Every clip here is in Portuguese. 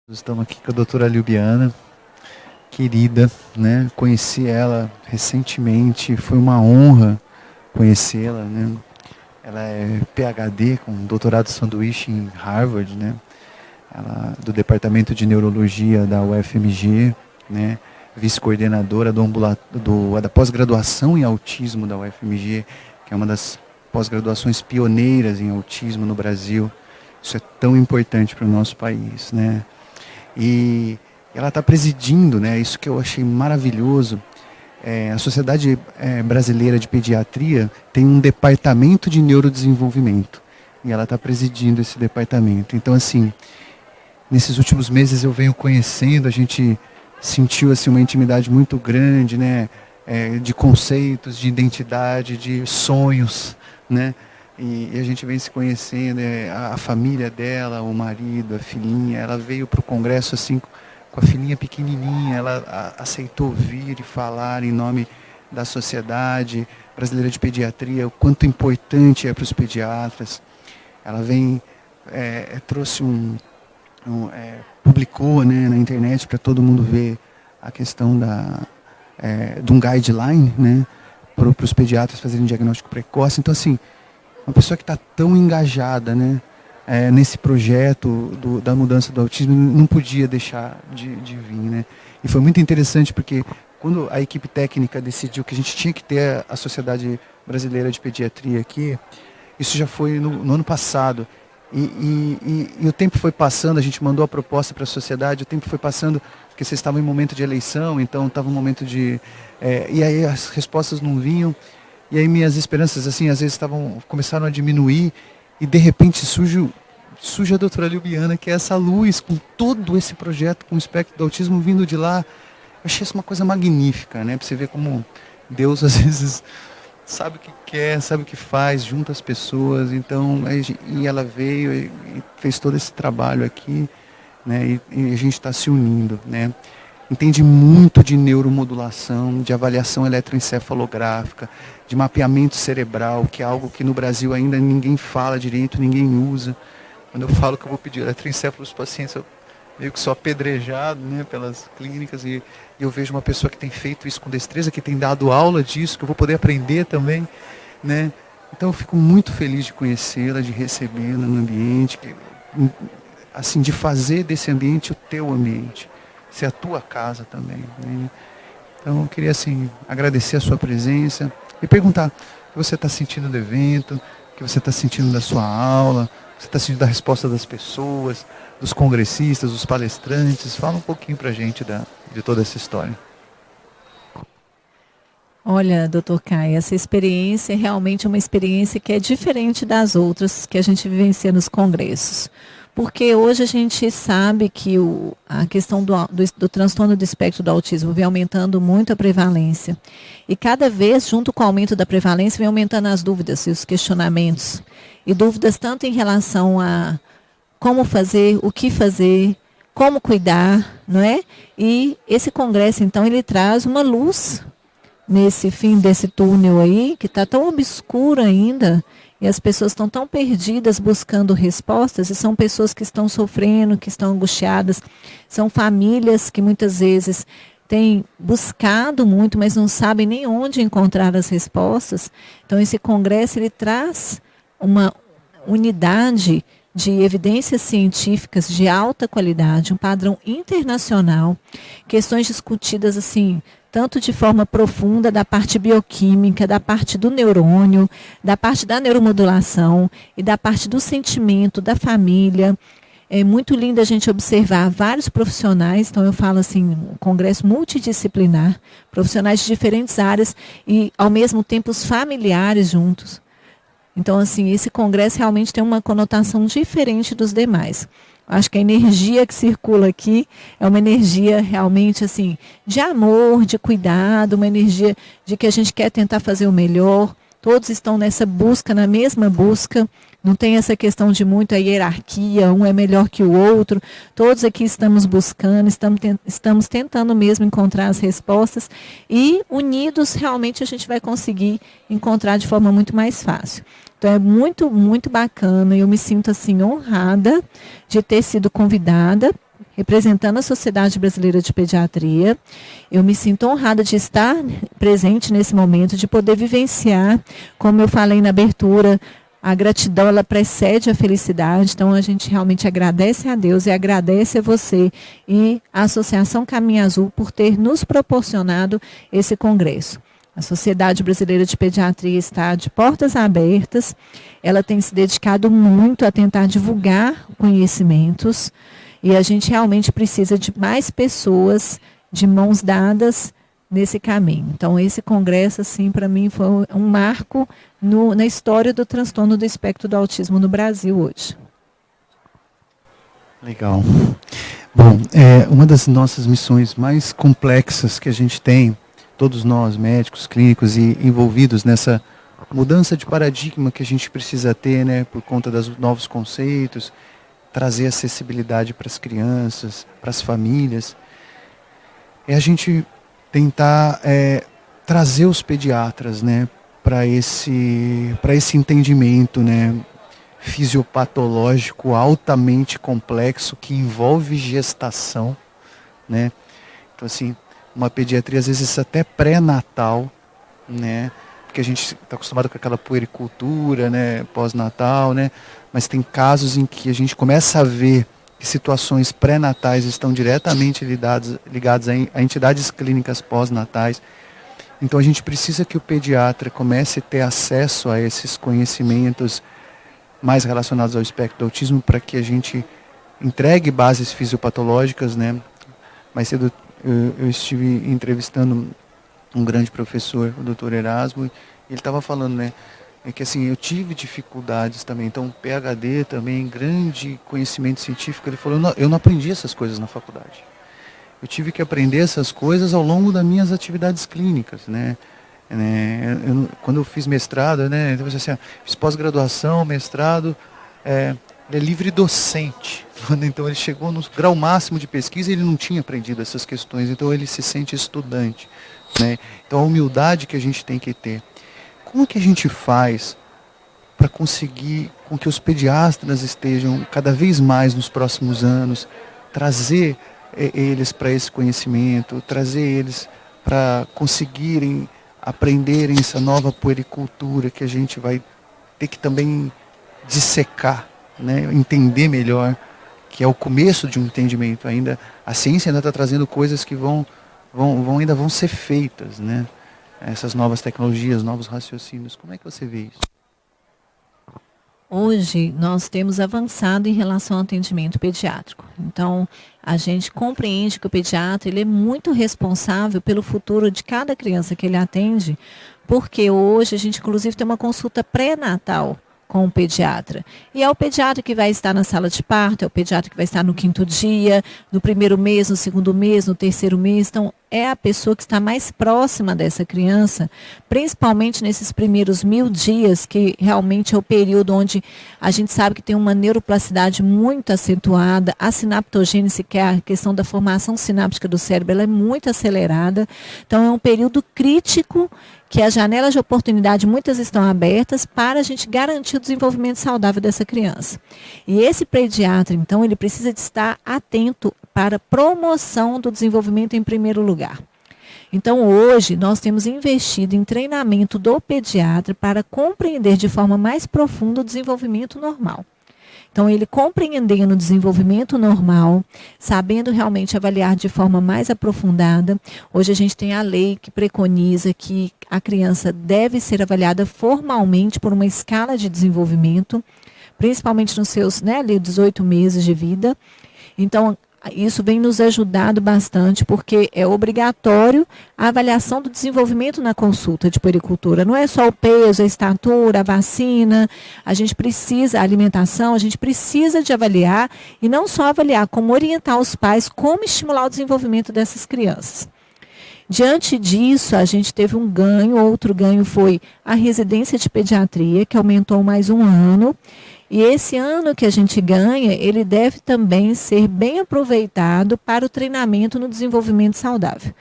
Estamos aqui com a doutora Liubiana, querida, né? Conheci ela recentemente, foi uma honra conhecê-la, né? Ela é PhD com doutorado sanduíche em Harvard, né? Ela do departamento de neurologia da UFMG, né? Vice-coordenadora da pós-graduação em autismo da UFMG, que é uma das pós-graduações pioneiras em autismo no Brasil. Isso é tão importante para o nosso país, né? E ela está presidindo, né? Isso que eu achei maravilhoso. A Sociedade Brasileira de Pediatria tem um departamento de neurodesenvolvimento e ela está presidindo esse departamento. Então, assim, nesses últimos meses eu venho conhecendo, a gente sentiu assim uma intimidade muito grande, né? De conceitos, de identidade, de sonhos, né? E a gente vem se conhecendo, a família dela, o marido, a filhinha. Ela veio para o congresso assim com a filhinha pequenininha, ela aceitou vir e falar em nome da Sociedade Brasileira de Pediatria, o quanto importante é para os pediatras. Ela vem, trouxe publicou, né, na internet para todo mundo ver a questão de um guideline, né, para os pediatras fazerem diagnóstico precoce. Então, assim, uma pessoa que está tão engajada, né, nesse projeto da mudança do autismo, não podia deixar de vir, né? E foi muito interessante porque quando a equipe técnica decidiu que a gente tinha que ter a Sociedade Brasileira de Pediatria aqui, isso já foi no ano passado. E o tempo foi passando, a gente mandou a proposta para a sociedade, o tempo foi passando, porque vocês estavam em momento de eleição, então estava um momento de... e aí as respostas não vinham. E aí minhas esperanças, assim, às vezes começaram a diminuir e de repente surge a doutora Liubiana, que é essa luz com todo esse projeto, com o espectro do autismo vindo de lá. Eu achei isso uma coisa magnífica, né? Para você ver como Deus às vezes sabe o que quer, sabe o que faz, junta as pessoas. Então, e ela veio e fez todo esse trabalho aqui, né? E a gente está se unindo, né? Entende muito de neuromodulação, de avaliação eletroencefalográfica, de mapeamento cerebral, que é algo que no Brasil ainda ninguém fala direito, ninguém usa. Quando eu falo que eu vou pedir eletroencefalo para os pacientes, eu meio que sou apedrejado, né, pelas clínicas, e eu vejo uma pessoa que tem feito isso com destreza, que tem dado aula disso, que eu vou poder aprender também, né? Então eu fico muito feliz de conhecê-la, de recebê-la no ambiente, assim, de fazer desse ambiente o teu ambiente, ser a tua casa também, né? Então eu queria, assim, agradecer a sua presença e perguntar o que você está sentindo do evento, o que você está sentindo da sua aula, o que você está sentindo da resposta das pessoas, dos congressistas, dos palestrantes. Fala um pouquinho para a gente de toda essa história. Olha, doutor Caio, essa experiência é realmente uma experiência que é diferente das outras que a gente vivencia nos congressos. Porque hoje a gente sabe que a questão do transtorno do espectro do autismo vem aumentando muito a prevalência. E cada vez, junto com o aumento da prevalência, vem aumentando as dúvidas e os questionamentos. E dúvidas tanto em relação a como fazer, o que fazer, como cuidar, não é? E esse congresso, então, ele traz uma luz nesse fim desse túnel aí, que está tão obscuro ainda, e as pessoas estão tão perdidas buscando respostas, e são pessoas que estão sofrendo, que estão angustiadas, são famílias que muitas vezes têm buscado muito, mas não sabem nem onde encontrar as respostas. Então esse congresso ele traz uma unidade de evidências científicas de alta qualidade, um padrão internacional, questões discutidas assim, tanto de forma profunda da parte bioquímica, da parte do neurônio, da parte da neuromodulação e da parte do sentimento, da família. É muito lindo a gente observar vários profissionais, então eu falo assim, um congresso multidisciplinar, profissionais de diferentes áreas e, ao mesmo tempo, os familiares juntos. Então, assim, esse congresso realmente tem uma conotação diferente dos demais. Acho que a energia que circula aqui é uma energia realmente assim de amor, de cuidado, uma energia de que a gente quer tentar fazer o melhor. Todos estão nessa busca, na mesma busca. Não tem essa questão de muita hierarquia, um é melhor que o outro. Todos aqui estamos buscando, estamos tentando mesmo encontrar as respostas. E unidos, realmente, a gente vai conseguir encontrar de forma muito mais fácil. Então é muito, muito bacana. Eu me sinto assim honrada de ter sido convidada representando a Sociedade Brasileira de Pediatria. Eu me sinto honrada de estar presente nesse momento, de poder vivenciar, como eu falei na abertura, a gratidão ela precede a felicidade, então a gente realmente agradece a Deus e agradece a você e a Associação Caminho Azul por ter nos proporcionado esse congresso. A Sociedade Brasileira de Pediatria está de portas abertas, ela tem se dedicado muito a tentar divulgar conhecimentos e a gente realmente precisa de mais pessoas de mãos dadas nesse caminho. Então, esse congresso, assim, para mim, foi um marco na história do transtorno do espectro do autismo no Brasil hoje. Legal. Bom, uma das nossas missões mais complexas que a gente tem, todos nós, médicos, clínicos e envolvidos nessa mudança de paradigma que a gente precisa ter, né, por conta dos novos conceitos, trazer acessibilidade para as crianças, para as famílias, é a gente tentar trazer os pediatras, né, para esse entendimento, né, fisiopatológico altamente complexo que envolve gestação, né? Então, assim, uma pediatria às vezes até pré-natal, né? Porque a gente está acostumado com aquela puericultura, né, pós-natal, né? Mas tem casos em que a gente começa a ver que situações pré-natais estão diretamente ligadas a entidades clínicas pós-natais. Então a gente precisa que o pediatra comece a ter acesso a esses conhecimentos mais relacionados ao espectro do autismo para que a gente entregue bases fisiopatológicas, né? Mais cedo eu estive entrevistando um grande professor, o Dr. Erasmo, e ele estava falando, né, que assim, eu tive dificuldades também, então PhD também, grande conhecimento científico, ele falou, eu não aprendi essas coisas na faculdade. Eu tive que aprender essas coisas ao longo das minhas atividades clínicas, né? Quando eu fiz mestrado, né, então, assim, fiz pós-graduação, mestrado, ele é livre docente. Então ele chegou no grau máximo de pesquisa e ele não tinha aprendido essas questões, então ele se sente estudante, né? Então a humildade que a gente tem que ter. Como que a gente faz para conseguir com que os pediatras estejam cada vez mais nos próximos anos, trazer eles para esse conhecimento, trazer eles para conseguirem aprenderem essa nova puericultura que a gente vai ter que também dissecar, né? Entender melhor, que é o começo de um entendimento ainda. A ciência ainda está trazendo coisas que ainda vão ser feitas, né? Essas novas tecnologias, novos raciocínios. Como é que você vê isso? Hoje, nós temos avançado em relação ao atendimento pediátrico. Então, a gente compreende que o pediatra ele é muito responsável pelo futuro de cada criança que ele atende, porque hoje a gente, inclusive, tem uma consulta pré-natal com o pediatra. E é o pediatra que vai estar na sala de parto, é o pediatra que vai estar no 5º dia, no 1º mês, no 2º mês, no 3º mês. Então, é a pessoa que está mais próxima dessa criança, principalmente nesses primeiros 1000 dias, que realmente é o período onde a gente sabe que tem uma neuroplasticidade muito acentuada, a sinaptogênese, que é a questão da formação sináptica do cérebro, ela é muito acelerada. Então, é um período crítico que as janelas de oportunidade muitas estão abertas para a gente garantir o desenvolvimento saudável dessa criança. E esse pediatra, então, ele precisa de estar atento para a promoção do desenvolvimento em primeiro lugar. Então, hoje, nós temos investido em treinamento do pediatra para compreender de forma mais profunda o desenvolvimento normal. Então, ele compreendendo o desenvolvimento normal, sabendo realmente avaliar de forma mais aprofundada. Hoje a gente tem a lei que preconiza que a criança deve ser avaliada formalmente por uma escala de desenvolvimento, principalmente nos seus 18 meses de vida. Então, isso vem nos ajudado bastante, porque é obrigatório a avaliação do desenvolvimento na consulta de puericultura. Não é só o peso, a estatura, a vacina, a gente precisa, a alimentação, a gente precisa de avaliar, e não só avaliar, como orientar os pais, como estimular o desenvolvimento dessas crianças. Diante disso, a gente teve um ganho, outro ganho foi a residência de pediatria, que aumentou mais um ano. E esse ano que a gente ganha, ele deve também ser bem aproveitado para o treinamento no desenvolvimento saudável.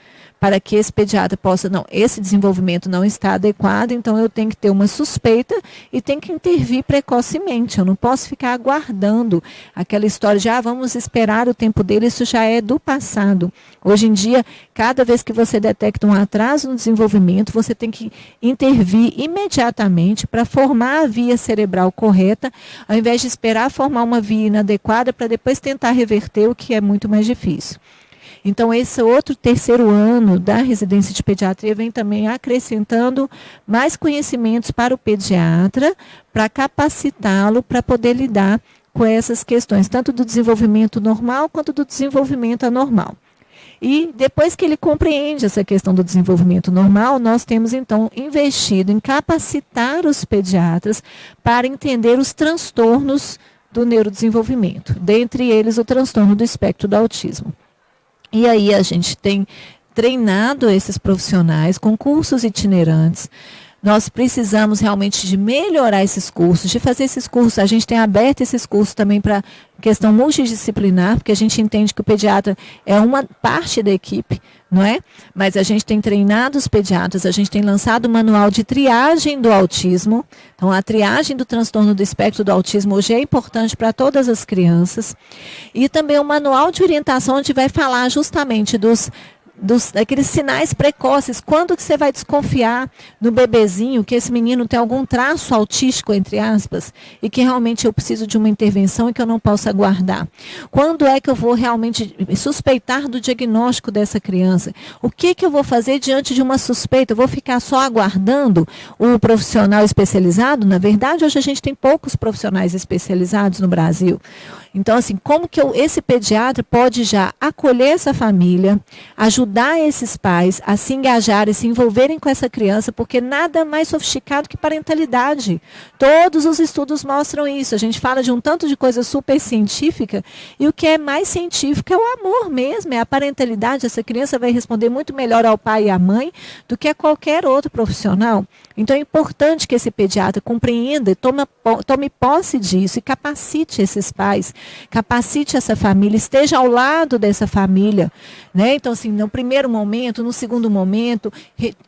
para que esse pediatra possa, não, esse desenvolvimento não está adequado, então eu tenho que ter uma suspeita e tenho que intervir precocemente. Eu não posso ficar aguardando aquela história de, vamos esperar o tempo dele, isso já é do passado. Hoje em dia, cada vez que você detecta um atraso no desenvolvimento, você tem que intervir imediatamente para formar a via cerebral correta, ao invés de esperar formar uma via inadequada para depois tentar reverter, o que é muito mais difícil. Então, esse outro terceiro ano da residência de pediatria vem também acrescentando mais conhecimentos para o pediatra, para capacitá-lo para poder lidar com essas questões, tanto do desenvolvimento normal quanto do desenvolvimento anormal. E depois que ele compreende essa questão do desenvolvimento normal, nós temos então investido em capacitar os pediatras para entender os transtornos do neurodesenvolvimento, dentre eles o transtorno do espectro do autismo. E aí a gente tem treinado esses profissionais com cursos itinerantes. Nós precisamos realmente de melhorar esses cursos, de fazer esses cursos. A gente tem aberto esses cursos também para questão multidisciplinar, porque a gente entende que o pediatra é uma parte da equipe, não é? Mas a gente tem treinado os pediatras, a gente tem lançado o manual de triagem do autismo. Então, a triagem do transtorno do espectro do autismo hoje é importante para todas as crianças. E também o manual de orientação, onde vai falar justamente daqueles sinais precoces, quando que você vai desconfiar no bebezinho que esse menino tem algum traço autístico, entre aspas, e que realmente eu preciso de uma intervenção e que eu não posso aguardar. Quando é que eu vou realmente suspeitar do diagnóstico dessa criança? O que eu vou fazer diante de uma suspeita? Eu vou ficar só aguardando o profissional especializado? Na verdade, hoje a gente tem poucos profissionais especializados no Brasil. Então, assim, como que esse pediatra pode já acolher essa família, ajudar esses pais a se engajarem, se envolverem com essa criança, porque nada mais sofisticado que parentalidade. Todos os estudos mostram isso. A gente fala de um tanto de coisa super científica, e o que é mais científico é o amor mesmo, é a parentalidade. Essa criança vai responder muito melhor ao pai e à mãe do que a qualquer outro profissional. Então, é importante que esse pediatra compreenda e tome posse disso e capacite esses pais, capacite essa família, esteja ao lado dessa família, né? Então, assim, no primeiro momento, no segundo momento,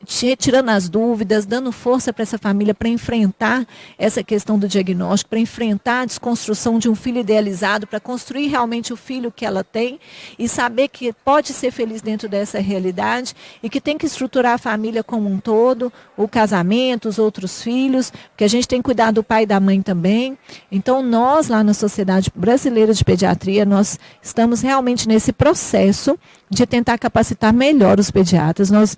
retirando as dúvidas, dando força para essa família para enfrentar essa questão do diagnóstico, para enfrentar a desconstrução de um filho idealizado, para construir realmente o filho que ela tem e saber que pode ser feliz dentro dessa realidade e que tem que estruturar a família como um todo, o casamento, os outros filhos, porque a gente tem que cuidar do pai e da mãe também. Então, nós lá na Sociedade Brasileira de Pediatria, nós estamos nesse processo de tentar capacitar melhor os pediatras. Nós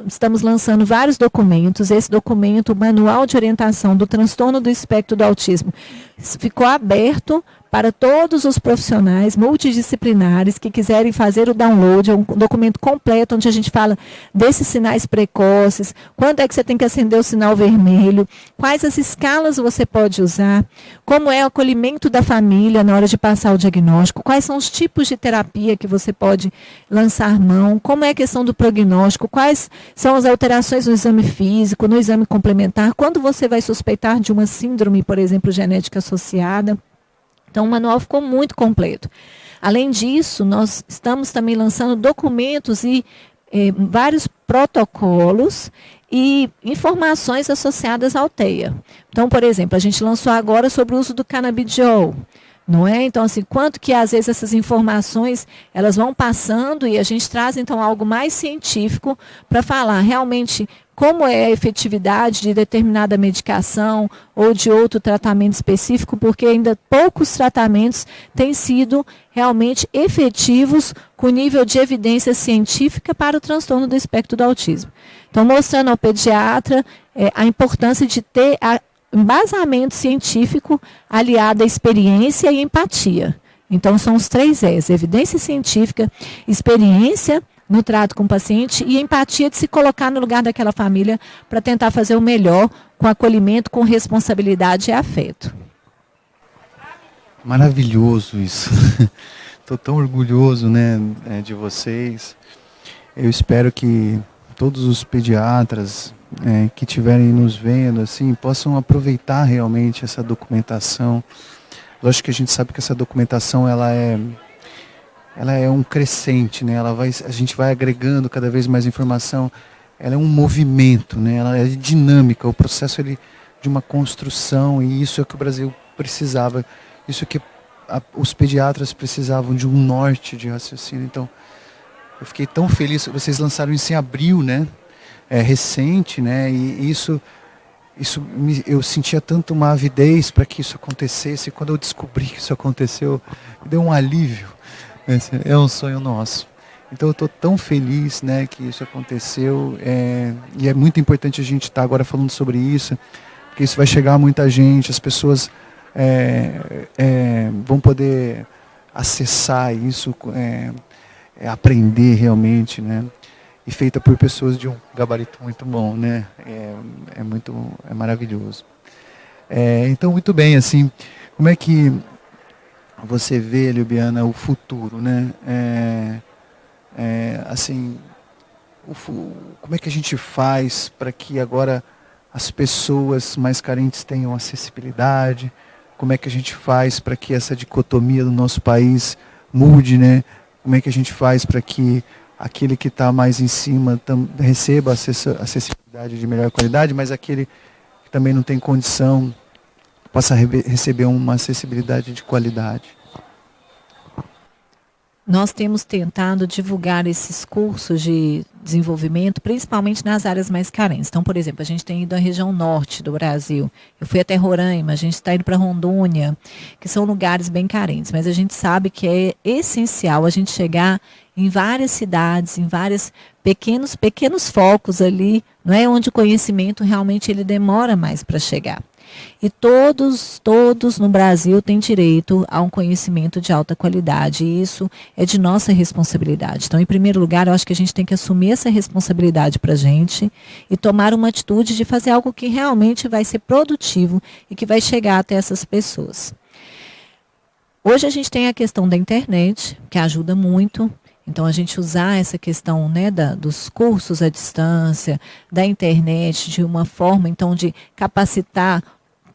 estamos lançando vários documentos. Esse documento, o Manual de Orientação do Transtorno do Espectro do Autismo, ficou aberto para todos os profissionais multidisciplinares que quiserem fazer o download. É um documento completo onde a gente fala desses sinais precoces, quando é que você tem que acender o sinal vermelho, quais as escalas você pode usar, como é o acolhimento da família na hora de passar o diagnóstico, quais são os tipos de terapia que você pode lançar mão, como é a questão do prognóstico, quais são as alterações no exame físico, no exame complementar, quando você vai suspeitar de uma síndrome, por exemplo, genética associada. Então, o manual ficou muito completo. Além disso, nós estamos também lançando documentos e vários protocolos e informações associadas ao TEA. Então, por exemplo, a gente lançou agora sobre o uso do canabidiol. Não é? Então, assim, quanto que às vezes essas informações elas vão passando e a gente traz então algo mais científico para falar realmente como é a efetividade de determinada medicação ou de outro tratamento específico, porque ainda poucos tratamentos têm sido realmente efetivos com nível de evidência científica para o transtorno do espectro do autismo. Então, mostrando ao pediatra a importância de ter embasamento científico aliado à experiência e empatia. Então, são os 3 Es: evidência científica, experiência no trato com o paciente e empatia de se colocar no lugar daquela família para tentar fazer o melhor com acolhimento, com responsabilidade e afeto. Maravilhoso isso. Estou tão orgulhoso, né, de vocês. Eu espero que todos os pediatras que estiverem nos vendo assim, possam aproveitar realmente essa documentação. Lógico que a gente sabe que essa documentação ela ela é um crescente, né? A gente vai agregando cada vez mais informação. Ela é um movimento, né? Ela é dinâmica. O processo de uma construção, e isso é o que o Brasil precisava. Isso é que os pediatras precisavam, de um norte de raciocínio. Então, eu fiquei tão feliz. Vocês lançaram isso em abril, né? Recente, né? E eu sentia tanto uma avidez para que isso acontecesse. E quando eu descobri que isso aconteceu, me deu um alívio. É um sonho nosso. Então eu estou tão feliz, né, que isso aconteceu. E é muito importante a gente estar agora falando sobre isso, porque isso vai chegar a muita gente. As pessoas vão poder acessar isso, aprender realmente, né? E feita por pessoas de um gabarito muito bom, né? É maravilhoso. Então, muito bem, assim, como é que você vê, Liubiana, o futuro, né? Assim, como é que a gente faz para que agora as pessoas mais carentes tenham acessibilidade? Como é que a gente faz para que essa dicotomia do nosso país mude, né? Como é que a gente faz para que aquele que está mais em cima receba acessibilidade de melhor qualidade, mas aquele que também não tem condição possa receber uma acessibilidade de qualidade? Nós temos tentado divulgar esses cursos de desenvolvimento, principalmente nas áreas mais carentes. Então, por exemplo, a gente tem ido à região norte do Brasil. Eu fui até Roraima, a gente está indo para Rondônia, que são lugares bem carentes. Mas a gente sabe que é essencial a gente chegar em várias cidades, em vários pequenos focos ali, não é, onde o conhecimento realmente ele demora mais para chegar. E todos no Brasil têm direito a um conhecimento de alta qualidade, e isso é de nossa responsabilidade. Então, em primeiro lugar, eu acho que a gente tem que assumir essa responsabilidade para a gente e tomar uma atitude de fazer algo que realmente vai ser produtivo e que vai chegar até essas pessoas. Hoje a gente tem a questão da internet, que ajuda muito. Então, a gente usar essa questão, né, dos cursos à distância, da internet, de uma forma, então, de capacitar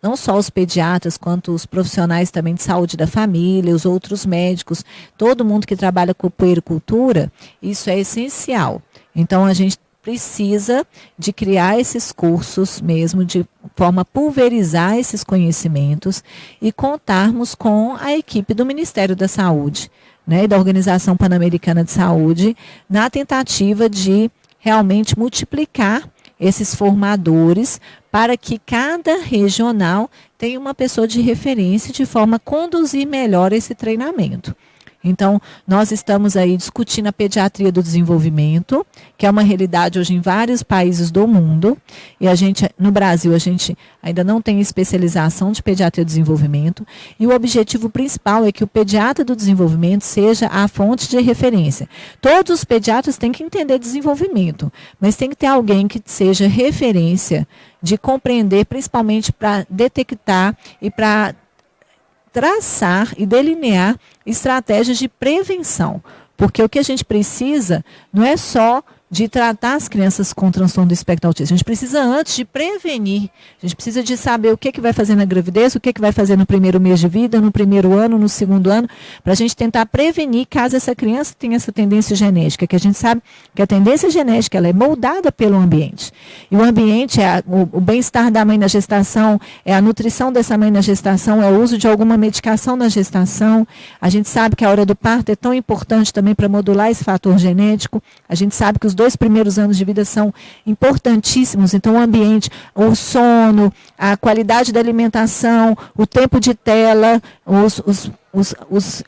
não só os pediatras, quanto os profissionais também de saúde da família, os outros médicos, todo mundo que trabalha com puericultura, isso é essencial. Então, a gente precisa de criar esses cursos mesmo, de forma a pulverizar esses conhecimentos e contarmos com a equipe do Ministério da Saúde, né, e da Organização Pan-Americana de Saúde, na tentativa de realmente multiplicar esses formadores para que cada regional tenha uma pessoa de referência de forma a conduzir melhor esse treinamento. Então, nós estamos aí discutindo a pediatria do desenvolvimento, que é uma realidade hoje em vários países do mundo, e no Brasil, a gente ainda não tem especialização de pediatria do desenvolvimento, e o objetivo principal é que o pediatra do desenvolvimento seja a fonte de referência. Todos os pediatras têm que entender desenvolvimento, mas tem que ter alguém que seja referência de compreender, principalmente para detectar e para traçar e delinear estratégias de prevenção. Porque o que a gente precisa não é só de tratar as crianças com transtorno do espectro autista. A gente precisa antes de prevenir. A gente precisa de saber o que vai fazer na gravidez, o que vai fazer no primeiro mês de vida, no primeiro ano, no segundo ano, para a gente tentar prevenir caso essa criança tenha essa tendência genética, que a gente sabe que a tendência genética ela é moldada pelo ambiente. E o ambiente é o bem-estar da mãe na gestação, é a nutrição dessa mãe na gestação, é o uso de alguma medicação na gestação. A gente sabe que a hora do parto é tão importante também para modular esse fator genético. A gente sabe que os 2 primeiros anos de vida são importantíssimos, então o ambiente, o sono, a qualidade da alimentação, o tempo de tela,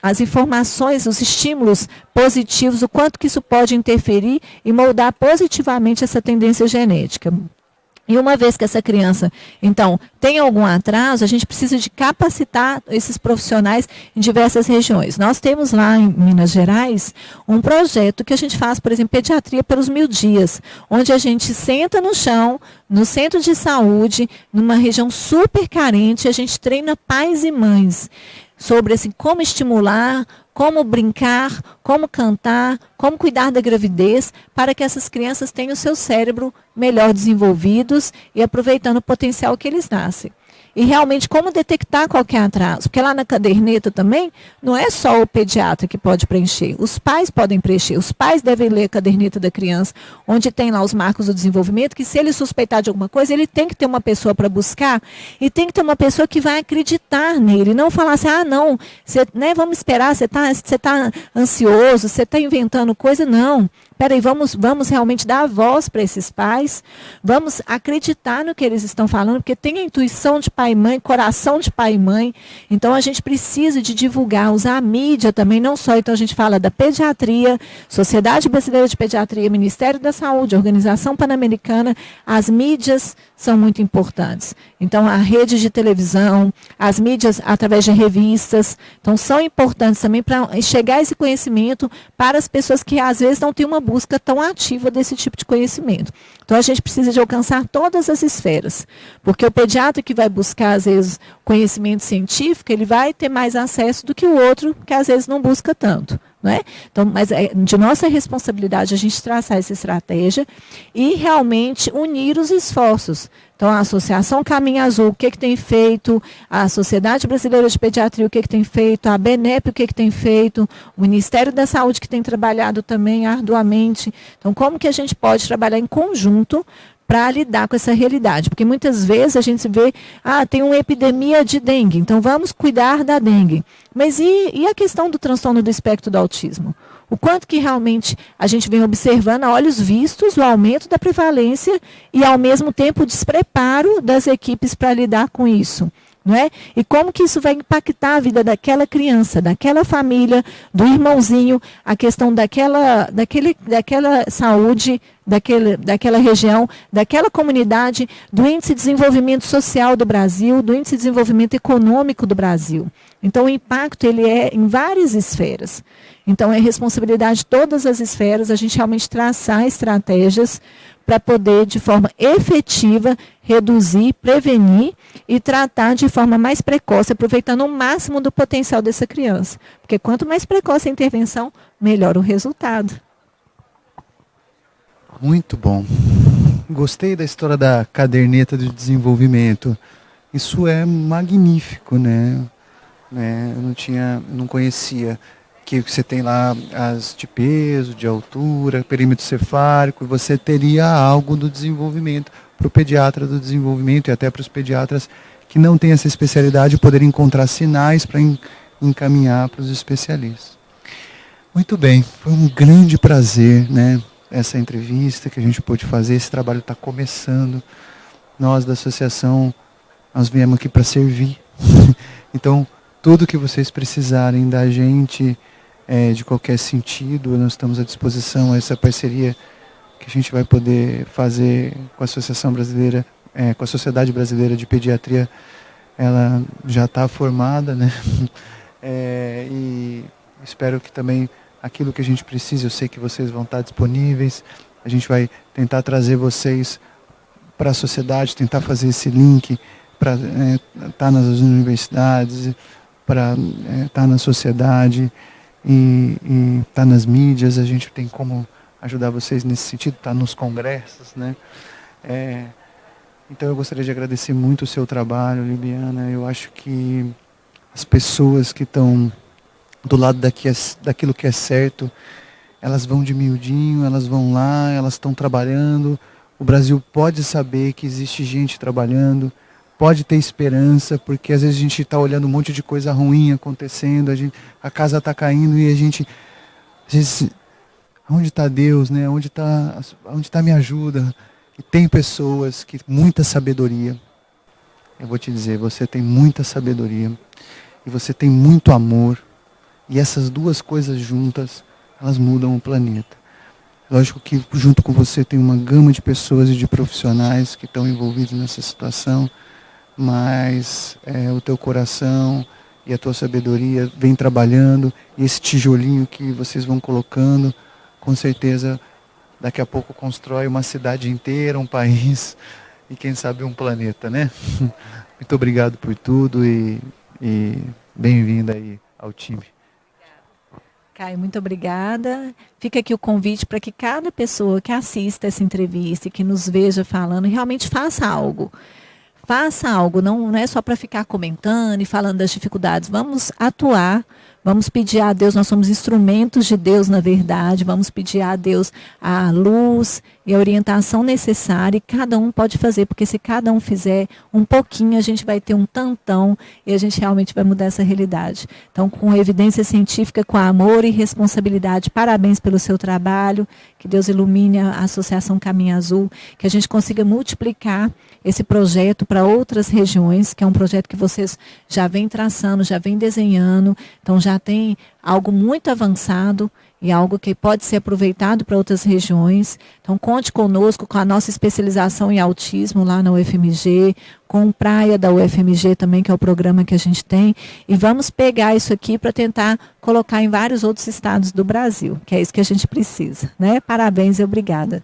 as informações, os estímulos positivos, o quanto que isso pode interferir e moldar positivamente essa tendência genética. E uma vez que essa criança, então, tem algum atraso, a gente precisa de capacitar esses profissionais em diversas regiões. Nós temos lá em Minas Gerais um projeto que a gente faz, por exemplo, pediatria pelos 1000 dias, onde a gente senta no chão, no centro de saúde, numa região super carente, a gente treina pais e mães sobre assim, como estimular, como brincar, como cantar, como cuidar da gravidez, para que essas crianças tenham o seu cérebro melhor desenvolvidos e aproveitando o potencial que eles nascem. e realmente como detectar qualquer atraso. Porque lá na caderneta também, não é só o pediatra que pode preencher, os pais podem preencher, os pais devem ler a caderneta da criança, onde tem lá os marcos do desenvolvimento, que se ele suspeitar de alguma coisa, ele tem que ter uma pessoa para buscar, e tem que ter uma pessoa que vai acreditar nele, não falar assim, não, vamos esperar, você tá ansioso, você está inventando coisa, não. Peraí, vamos realmente dar a voz para esses pais, vamos acreditar no que eles estão falando, porque tem a intuição de pai e mãe, coração de pai e mãe, então a gente precisa de divulgar, usar a mídia também, não só, então a gente fala da pediatria, Sociedade Brasileira de Pediatria, Ministério da Saúde, Organização Pan-Americana, as mídias são muito importantes. Então a rede de televisão, as mídias através de revistas, então são importantes também para chegar esse conhecimento para as pessoas que às vezes não têm uma busca tão ativa desse tipo de conhecimento. Então, a gente precisa de alcançar todas as esferas, porque o pediatra que vai buscar, às vezes, conhecimento científico, ele vai ter mais acesso do que o outro, que às vezes não busca tanto. Não é? Então, mas é de nossa responsabilidade a gente traçar essa estratégia e realmente unir os esforços. Então, a Associação Caminho Azul, o que tem feito, a Sociedade Brasileira de Pediatria, o que tem feito, a BNEP, o que tem feito, o Ministério da Saúde, que tem trabalhado também arduamente. Então, como que a gente pode trabalhar em conjunto para lidar com essa realidade? Porque muitas vezes a gente vê, tem uma epidemia de dengue, então vamos cuidar da dengue. Mas e a questão do transtorno do espectro do autismo? O quanto que realmente a gente vem observando a olhos vistos o aumento da prevalência e, ao mesmo tempo, o despreparo das equipes para lidar com isso. Não é? E como que isso vai impactar a vida daquela criança, daquela família, do irmãozinho, a questão daquela saúde, daquela região, daquela comunidade, do índice de desenvolvimento social do Brasil, do índice de desenvolvimento econômico do Brasil. Então, o impacto ele é em várias esferas. Então, é responsabilidade de todas as esferas a gente realmente traçar estratégias para poder, de forma efetiva, reduzir, prevenir e tratar de forma mais precoce, aproveitando o máximo do potencial dessa criança. Porque quanto mais precoce a intervenção, melhor o resultado. Muito bom. Gostei da história da caderneta de desenvolvimento. Isso é magnífico, né? Eu não conhecia que você tem lá as de peso, de altura, perímetro cefálico, e você teria algo do desenvolvimento para o pediatra do desenvolvimento e até para os pediatras que não têm essa especialidade poderem encontrar sinais para encaminhar para os especialistas. Muito bem, foi um grande prazer, né, essa entrevista que a gente pôde fazer. Esse trabalho está começando. Nós da associação, nós viemos aqui para servir. Então, tudo que vocês precisarem da gente, de qualquer sentido, nós estamos à disposição. Essa parceria que a gente vai poder fazer com a Associação Brasileira, com a Sociedade Brasileira de Pediatria, ela já está formada, né? E espero que também aquilo que a gente precisa, eu sei que vocês vão estar disponíveis, a gente vai tentar trazer vocês para a sociedade, tentar fazer esse link para estar nas universidades, para estar na sociedade e estar nas mídias. A gente tem como ajudar vocês nesse sentido, estar nos congressos, né? Então eu gostaria de agradecer muito o seu trabalho, Libiana. Eu acho que as pessoas que estão do lado daquilo que é certo, elas vão de miudinho, elas vão lá, elas estão trabalhando. O Brasil pode saber que existe gente trabalhando, pode ter esperança, porque às vezes a gente está olhando um monte de coisa ruim acontecendo, a casa está caindo e a gente, às vezes, onde está Deus, né? Onde está minha ajuda? E tem pessoas que, muita sabedoria, eu vou te dizer, você tem muita sabedoria e você tem muito amor, e essas duas coisas juntas, elas mudam o planeta. Lógico que junto com você tem uma gama de pessoas e de profissionais que estão envolvidos nessa situação, mas o teu coração e a tua sabedoria vem trabalhando, e esse tijolinho que vocês vão colocando, com certeza daqui a pouco constrói uma cidade inteira, um país e quem sabe um planeta, né? Muito obrigado por tudo e bem-vinda aí ao time. Caio, muito obrigada. Fica aqui o convite para que cada pessoa que assista essa entrevista e que nos veja falando realmente faça algo. faça algo, não é só para ficar comentando e falando das dificuldades. Vamos atuar, vamos pedir a Deus, nós somos instrumentos de Deus, na verdade, vamos pedir a Deus a luz e a orientação necessária, e cada um pode fazer, porque se cada um fizer um pouquinho, a gente vai ter um tantão e a gente realmente vai mudar essa realidade. Então, com evidência científica, com amor e responsabilidade, parabéns pelo seu trabalho, que Deus ilumine a Associação Caminho Azul, que a gente consiga multiplicar esse projeto para outras regiões, que é um projeto que vocês já vêm traçando, já vêm desenhando, então já tem algo muito avançado e algo que pode ser aproveitado para outras regiões. Então, conte conosco, com a nossa especialização em autismo lá na UFMG, com o Praia da UFMG também, que é o programa que a gente tem, e vamos pegar isso aqui para tentar colocar em vários outros estados do Brasil, que é isso que a gente precisa, né? Parabéns e obrigada.